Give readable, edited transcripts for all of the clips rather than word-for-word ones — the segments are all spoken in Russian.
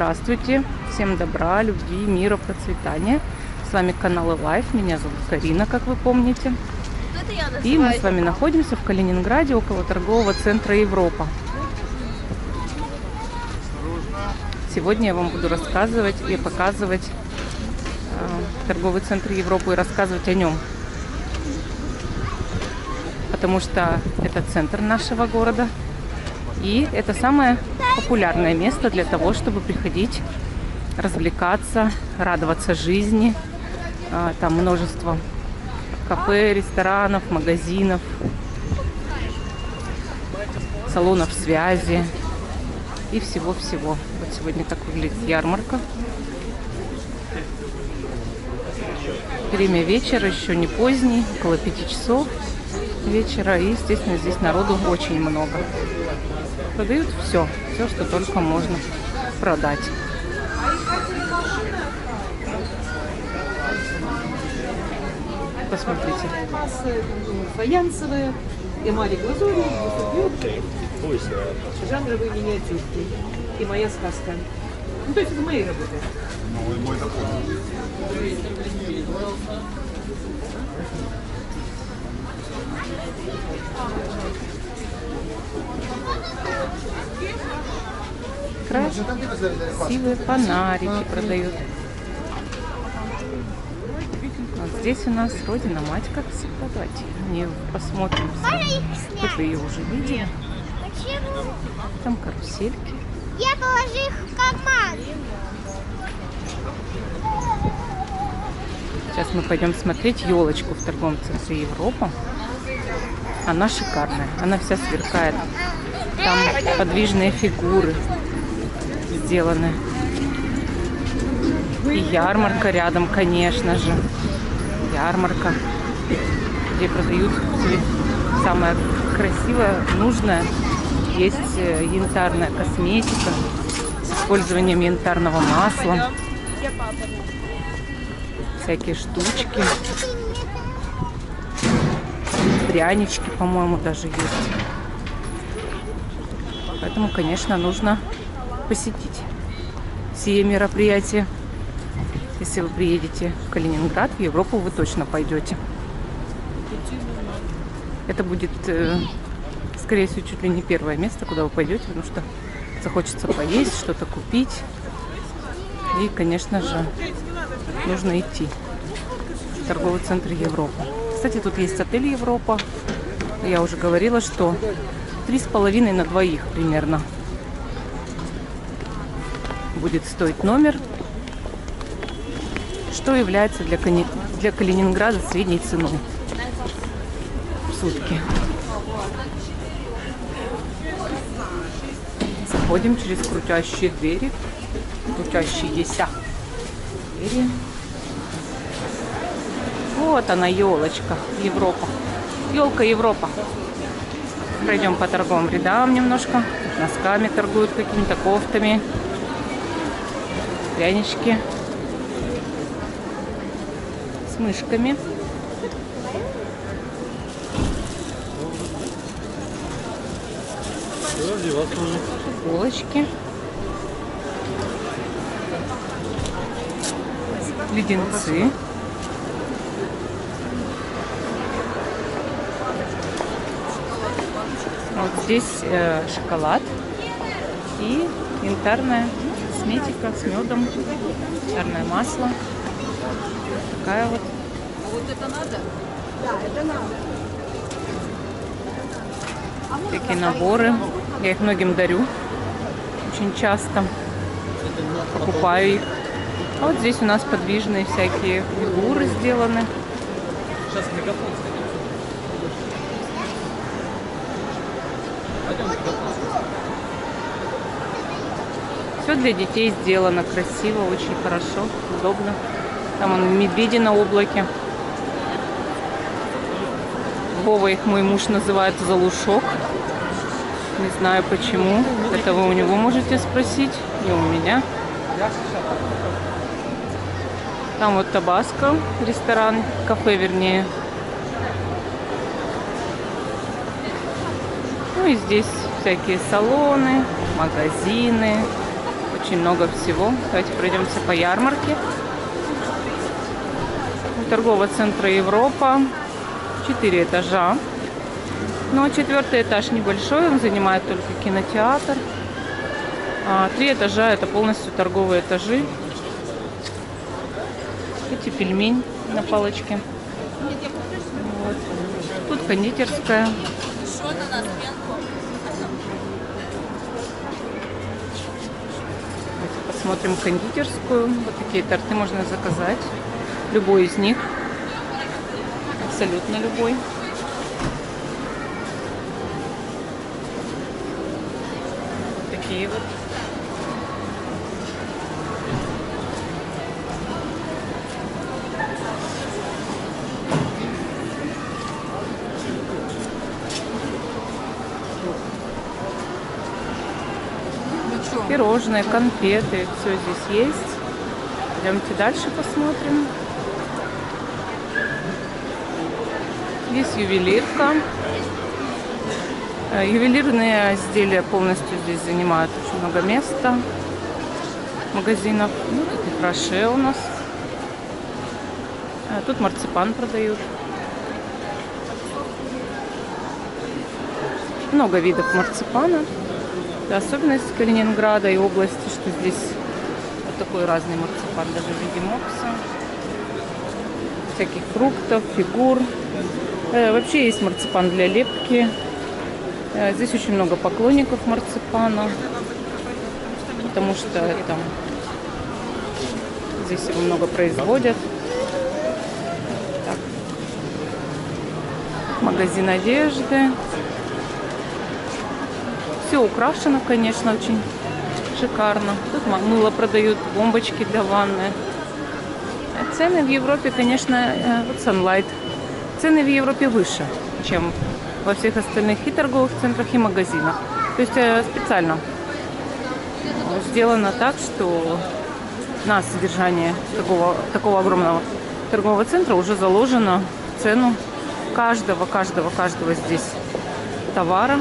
Здравствуйте! Всем добра, любви, мира, процветания. С вами канал Life. Меня зовут Карина, как вы помните. И мы с вами находимся в Калининграде, около торгового центра Европа. Сегодня я вам буду рассказывать и показывать торговый центр Европы и рассказывать о нем. Потому что это центр нашего города. И это самое популярное место для того, чтобы приходить, развлекаться, радоваться жизни. Там множество кафе, ресторанов, магазинов, салонов связи и всего-всего. Вот сегодня так выглядит ярмарка. Время вечера, еще не поздний, около 5 часов вечера. И, естественно, здесь народу очень много. Продают все, что только можно продать. Посмотрите. Фаянсовые, эмали глазури, жанровые миниатюрки. И моя сказка. Ну, то есть это мои работы. Ну, и мой такой. Красивые фонарики продают. Вот здесь у нас Родина-мать, как всегда. Давайте не посмотрим. Вы ее уже видели. Там карусельки. Я положу их в карман. Сейчас мы пойдем смотреть елочку в торговом центре Европа. Она шикарная, она вся сверкает. Там подвижные фигуры сделаны. И ярмарка рядом, конечно же. Ярмарка, где продают самое красивое, нужное. Есть янтарная косметика с использованием янтарного масла. Всякие штучки. Прянички, по-моему, даже есть. Поэтому, конечно, нужно посетить сие мероприятие. Если вы приедете в Калининград, в Европу вы точно пойдете. Это будет, скорее всего, чуть ли не первое место, куда вы пойдете, потому что захочется поесть, что-то купить. И, конечно же, нужно идти в торговый центр Европа. Кстати, тут есть отель Европа. Я уже говорила, что 3,5 на двоих примерно будет стоить номер, что является для Калининграда средней ценой в сутки. Заходим через крутящие двери, крутящиеся двери. Вот она, елочка Европа. Елка Европа. Пройдем по торговым рядам немножко. Носками торгуют, какими-то кофтами. Прянички. С мышками. Булочки. Леденцы. Вот здесь шоколад и янтарная косметика с медом, янтарное масло. Такая вот. А вот это надо? Да, это надо. Такие наборы. Я их многим дарю. Очень часто покупаю их. А вот здесь у нас подвижные всякие фигуры сделаны. Сейчас мегафон. Все для детей сделано красиво, очень хорошо, удобно. Там он медведи на облаке. Вова их мой муж называет залушок. Не знаю почему. Это вы у него можете спросить, не у меня. Там вот Табаско, ресторан, кафе вернее. Ну и здесь всякие салоны, магазины. очень много всего. Давайте пройдемся по ярмарке. У торгового центра Европа 4 этажа. Но 4-й этаж небольшой, он занимает только кинотеатр. 3 этажа это полностью торговые этажи. Эти пельмень на палочке. Вот. Тут кондитерская. Давайте посмотрим кондитерскую. Вот такие торты можно заказать. Любой из них. Абсолютно любой. Вот такие вот. Пирожные, конфеты, все здесь есть. Пойдемте дальше посмотрим. Здесь ювелирка. Ювелирные изделия полностью здесь занимают очень много места. Магазинов. Ну, тут и Фраше у нас. Тут марципан продают. Много видов марципана. Особенность Калининграда и области, что здесь вот такой разный марципан, даже в виде мопса, всяких фруктов, фигур. Вообще есть марципан для лепки. Здесь очень много поклонников марципана, потому что там здесь его много производят. Так. Магазин одежды. Все украшено, конечно, очень шикарно. Тут мыло продают, бомбочки для ванны. Цены в Европе, конечно, вот Sunlight. Цены в Европе выше, чем во всех остальных и торговых центрах, и магазинах. То есть специально сделано так, что на содержание такого огромного торгового центра уже заложено в цену каждого здесь товара.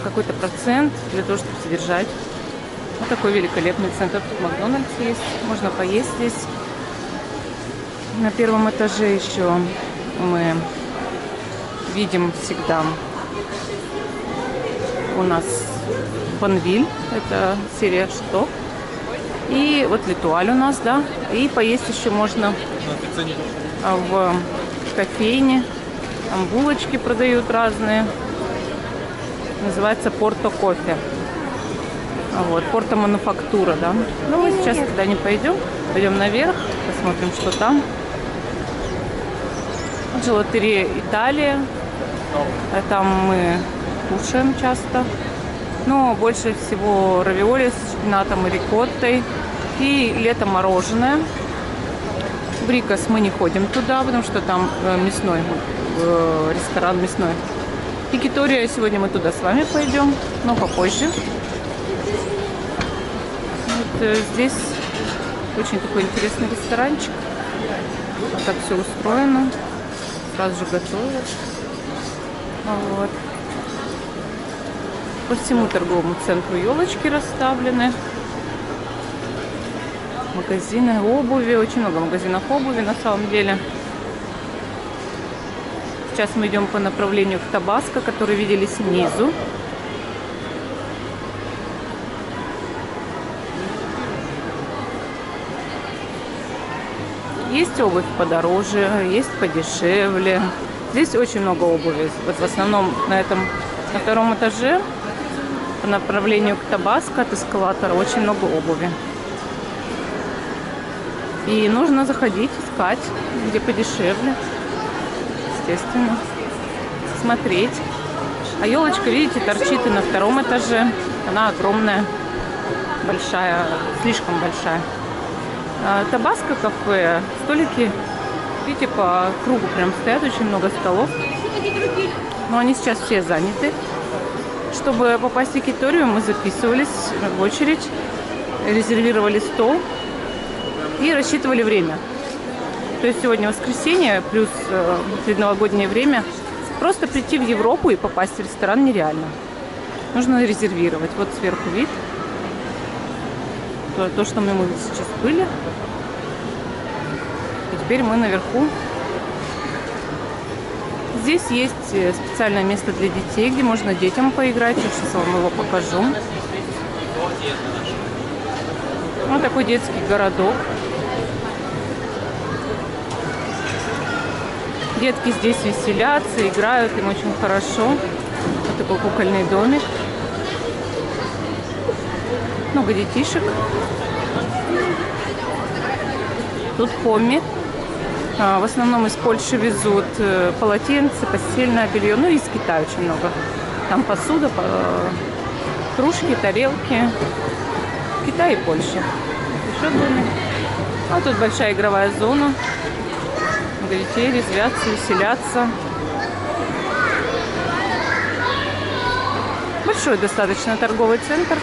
Какой-то процент для того, чтобы содержать. Вот такой великолепный центр. Тут Макдональдс есть. Можно поесть здесь. На 1-м этаже еще мы видим всегда у нас Бонвиль. Это серия Шток. И вот Летуаль у нас, да. И поесть еще можно в кофейне. Там булочки продают разные. Называется Порто Кофе. Вот, Порто Мануфактура, да. Но мы сейчас туда не пойдем. Пойдем наверх, посмотрим, что там. Желатерия Италия. Там мы кушаем часто. Но больше всего равиоли с шпинатом и рикоттой. И летом мороженое. В Рикос мы не ходим туда, потому что там мясной, ресторан мясной. Якитория, сегодня мы туда с вами пойдем, но попозже. Вот здесь очень такой интересный ресторанчик. Вот так все устроено. Сразу же готовят. Вот. По всему торговому центру елочки расставлены. Магазины обуви. Очень много магазинов обуви на самом деле. Сейчас мы идем по направлению к Табаско, который видели снизу. Есть обувь подороже, есть подешевле. Здесь очень много обуви. Вот в основном на 2-м этаже по направлению к Табаско от эскалатора очень много обуви. И нужно заходить, искать, где подешевле. Естественно, смотреть. А елочка, видите, торчит и на 2-м этаже. Она огромная, большая, слишком большая. Табаско кафе, столики, видите, по кругу прям стоят, очень много столов. Но они сейчас все заняты. Чтобы попасть в Якиторию, мы записывались в очередь, резервировали стол и рассчитывали время. То есть сегодня воскресенье, плюс предновогоднее время. Просто прийти в Европу и попасть в ресторан нереально. Нужно резервировать. Вот сверху вид. то, что мы сейчас были. И теперь мы наверху. Здесь есть специальное место для детей, где можно детям поиграть. Я сейчас вам его покажу. Вот такой детский городок. Детки здесь веселятся, играют, им очень хорошо. Вот такой кукольный домик. Много детишек. Тут хоми. В основном из Польши везут полотенце, постельное белье. Ну и из Китая очень много. Там посуда, кружки, тарелки. Китай и Польша. Еще домик. А тут большая игровая зона. Много детей резвятся, веселятся. Большой достаточно торговый центр.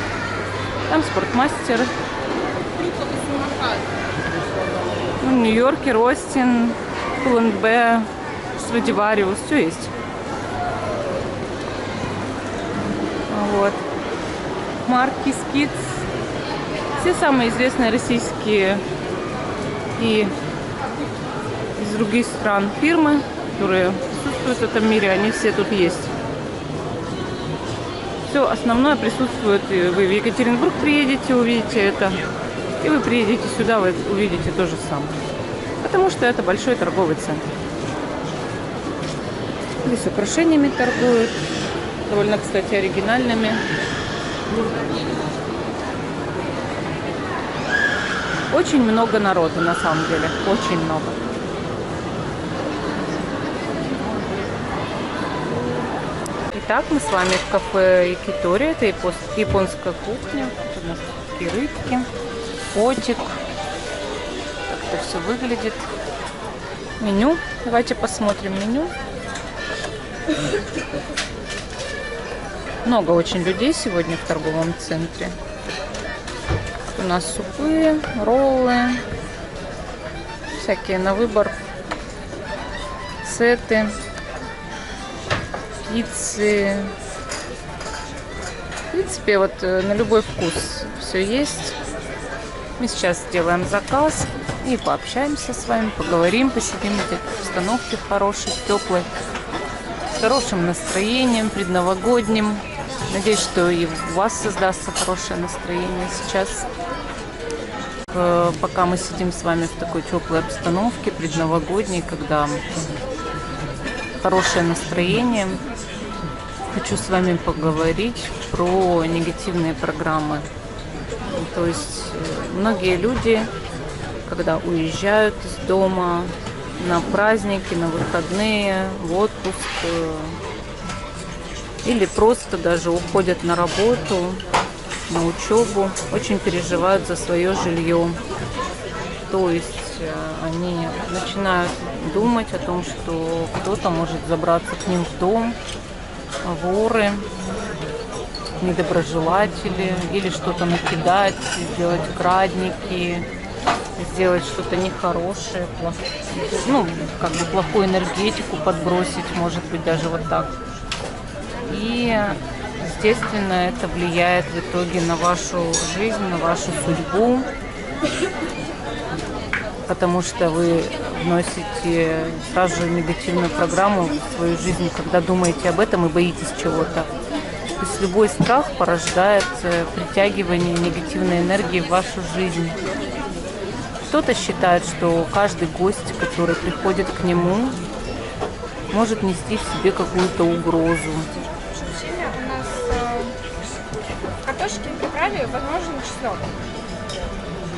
Там спортмастер. В Нью-Йорке, Ростин, Пулленбе, Страдивариус. Все есть. Вот. Марки, Скидс. Все самые известные российские и из других стран фирмы, которые присутствуют в этом мире, они все тут есть. Все основное присутствует. И вы в Екатеринбург приедете, увидите это. И вы приедете сюда, вы увидите то же самое. Потому что это большой торговый центр. Здесь украшениями торгуют. Довольно, кстати, оригинальными. Очень много народу, на самом деле. Очень много. Итак, мы с вами в кафе Якитори. Это японская кухня. Тут у нас такие рыбки, котик. Так это все выглядит. Меню. Давайте посмотрим меню. Много очень людей сегодня в торговом центре. У нас супы, роллы, всякие на выбор, сеты, пиццы. В принципе, вот на любой вкус все есть. Мы сейчас сделаем заказ и пообщаемся с вами, поговорим, посидим в обстановке хорошей, теплой, с хорошим настроением, предновогодним. Надеюсь, что и у вас создастся хорошее настроение сейчас. Пока мы сидим с вами в такой теплой обстановке, предновогодней, когда хорошее настроение, хочу с вами поговорить про негативные программы. То есть многие люди, когда уезжают из дома на праздники, на выходные, в отпуск, или просто даже уходят на работу, на учебу, очень переживают за свое жилье. То есть они начинают думать о том, что кто-то может забраться к ним в дом, воры, недоброжелатели, или что-то накидать, сделать крадники, сделать что-то нехорошее, ну, как бы плохую энергетику подбросить, может быть, даже вот так. И, естественно, это влияет в итоге на вашу жизнь, на вашу судьбу, потому что вы вносите сразу же негативную программу в свою жизнь, когда думаете об этом и боитесь чего-то. То есть любой страх порождает притягивание негативной энергии в вашу жизнь. Кто-то считает, что каждый гость, который приходит к нему, может нести в себе какую-то угрозу. У нас картошки в приправе возможен чеснок.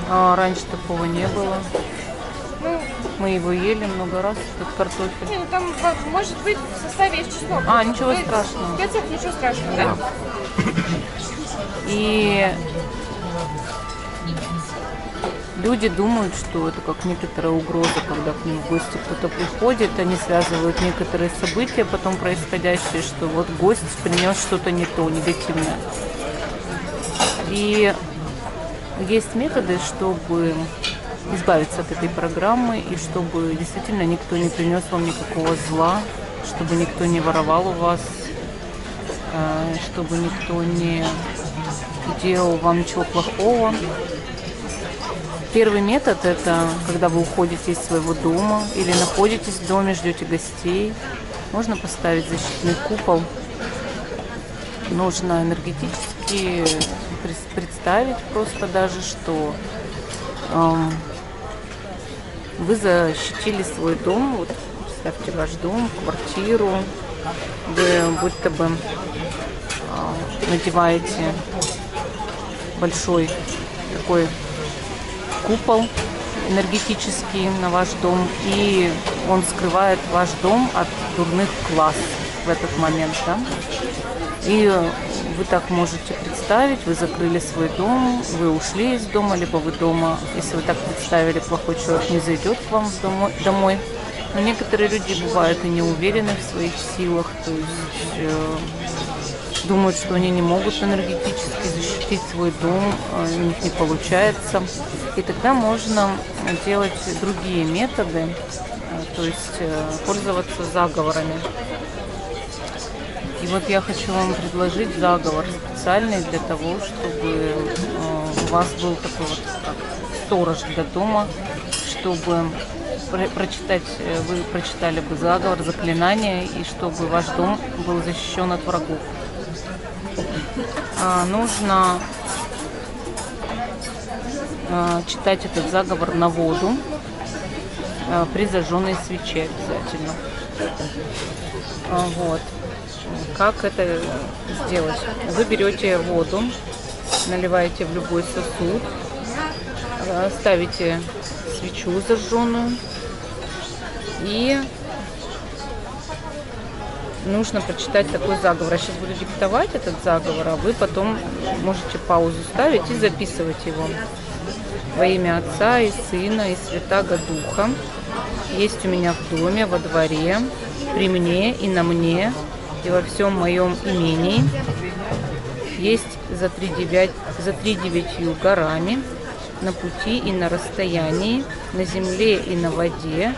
А раньше такого не было. Ну, Мы его ели много раз, этот картофель. не, ну там может быть в составе есть чеснок. А, ничего страшного. В специях ничего страшного, да? И люди думают, что это как некоторая угроза, когда к ним в гости кто-то приходит, они связывают некоторые события, потом происходящие, что вот гость принес что-то не то, негативное. И есть методы, чтобы избавиться от этой программы и чтобы действительно никто не принес вам никакого зла, чтобы никто не воровал у вас, чтобы никто не делал вам ничего плохого. Первый метод – это когда вы уходите из своего дома или находитесь в доме, ждете гостей. Можно поставить защитный купол. Нужно энергетически представить просто даже, что вы защитили свой дом. Вот представьте ваш дом, квартиру. Вы будто бы надеваете большой такой купол энергетический на ваш дом, и он скрывает ваш дом от дурных глаз в этот момент, да? И вы так можете представить, вы закрыли свой дом, вы ушли из дома, либо вы дома, если вы так представили, плохой человек не зайдет к вам домой. Но некоторые люди бывают и не уверены в своих силах, то есть думают, что они не могут энергетически защитить свой дом, у них не получается. И тогда можно делать другие методы, то есть пользоваться заговорами. И вот я хочу вам предложить заговор специальный для того, чтобы у вас был такой вот как сторож для дома, чтобы вы прочитали бы заговор, заклинание, и чтобы ваш дом был защищен от врагов. Нужно читать этот заговор на воду при зажженной свече обязательно. Вот. Как это сделать? Вы берете воду, наливаете в любой сосуд, ставите свечу зажженную, и нужно прочитать такой заговор. Я сейчас буду диктовать этот заговор, а вы потом можете паузу ставить и записывать его. Во имя Отца и Сына и Святаго Духа есть у меня в доме, во дворе, при мне и на мне, и во всем моем имении, есть за 39 горами, на пути и на расстоянии, на земле и на воде,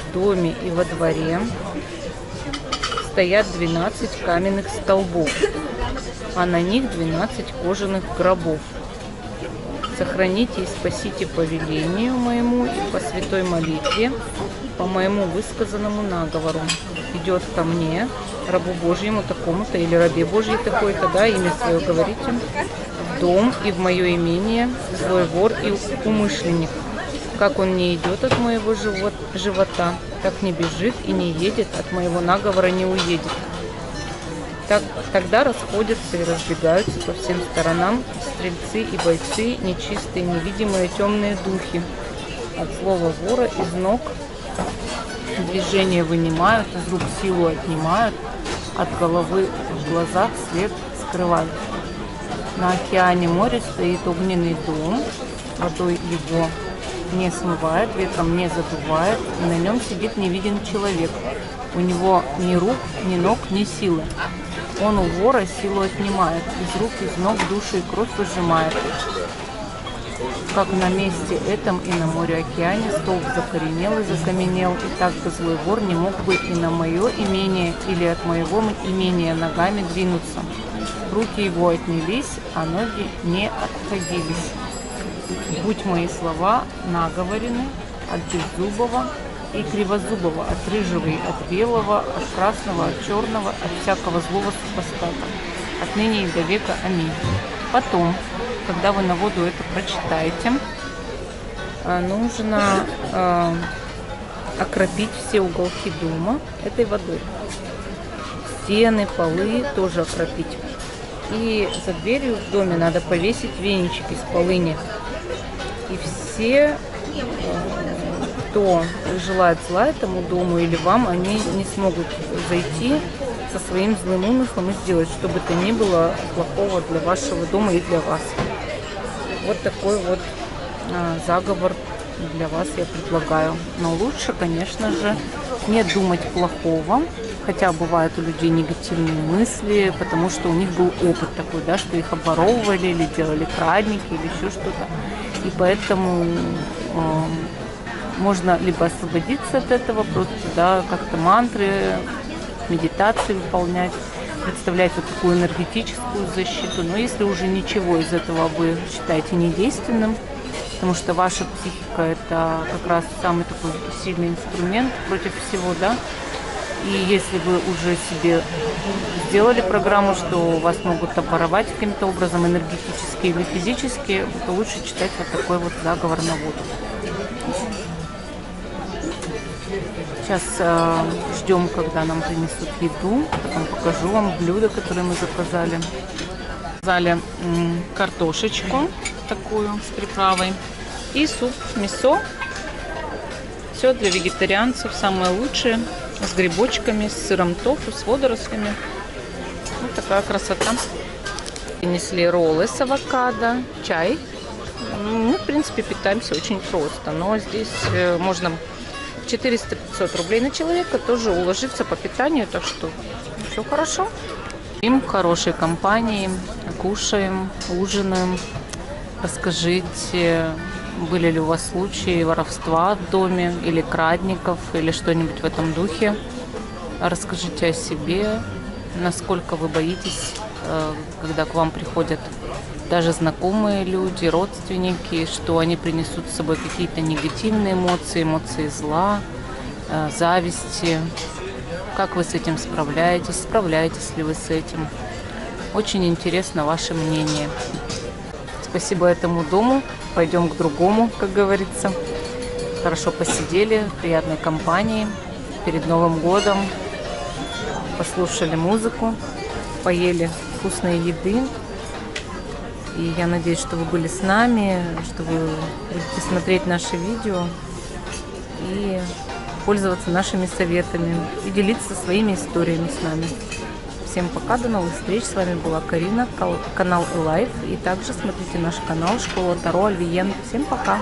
в доме и во дворе, стоят 12 каменных столбов, а на них 12 кожаных гробов. Сохраните и спасите по велению моему и по святой молитве, по моему высказанному наговору. Идет ко мне, рабу Божьему такому-то или рабе Божьей такой-то, да, имя свое говорите, в дом и в мое имение злой вор и умышленник. Как он не идет от моего живота, так не бежит и не едет, от моего наговора не уедет. Тогда расходятся и разбегаются по всем сторонам стрельцы и бойцы, нечистые, невидимые темные духи. От злого вора из ног движение вынимают, из рук силу отнимают, от головы в глазах свет скрывают. На океане море стоит огненный дом, водой его не смывает, ветром не задувает, и на нем сидит невиден человек. У него ни рук, ни ног, ни силы. Он у вора силу отнимает, из рук, из ног душу и кровь выжимает. Как на месте этом и на море-океане столб закоренел и закаменел, и так бы злой вор не мог бы и на мое имение или от моего имения ногами двинуться. Руки его отнялись, а ноги не отходились. Будь мои слова наговорены от беззубого и кривозубого, от рыжего и от белого, от красного, от черного, от всякого злого супостата. Отныне и до века. Аминь. Потом, когда вы на воду это прочитаете, нужно окропить все уголки дома этой водой. Стены, полы тоже окропить. И за дверью в доме надо повесить веничек из полыни. И все, кто желает зла этому дому или вам, они не смогут зайти со своим злым умыслом и сделать, что бы то ни было плохого для вашего дома и для вас. Вот такой вот заговор для вас я предлагаю. Но лучше, конечно же, не думать плохого, хотя бывают у людей негативные мысли, потому что у них был опыт такой, да, что их обворовывали или делали крадники или еще что-то. И поэтому можно либо освободиться от этого, просто, да, как-то мантры, медитации выполнять, представлять вот такую энергетическую защиту. Но если уже ничего из этого вы считаете недейственным, потому что ваша психика – это как раз самый такой сильный инструмент против всего, да. И если вы уже себе сделали программу, что вас могут обворовать каким-то образом энергетически или физически, то лучше читать вот такой вот заговор на воду. Сейчас ждем, когда нам принесут еду. Потом покажу вам блюда, которые мы заказали. Заказали картошечку такую с приправой и суп мисо. Все для вегетарианцев, самое лучшее. С грибочками, с сыром тофу, с водорослями. Вот такая красота. Принесли роллы с авокадо, чай. Мы, в принципе, питаемся очень просто. Но здесь можно 400-500 рублей на человека тоже уложиться по питанию. Так что все хорошо. Им в хорошей компании. Кушаем, ужинаем. Расскажите, были ли у вас случаи воровства в доме или крадников, или что-нибудь в этом духе. Расскажите о себе, насколько вы боитесь, когда к вам приходят даже знакомые люди, родственники, что они принесут с собой какие-то негативные эмоции, эмоции зла, зависти. Как вы с этим справляетесь, справляетесь ли вы с этим. Очень интересно ваше мнение. Спасибо этому дому. Пойдем к другому, как говорится. Хорошо посидели, в приятной компании. Перед Новым годом послушали музыку, поели вкусной еды. И я надеюсь, что вы были с нами, что вы будете смотреть наши видео и пользоваться нашими советами и делиться своими историями с нами. Всем пока, до новых встреч. С вами была Карина, канал Элайф. И также смотрите наш канал Школа Таро Альвиен. Всем пока!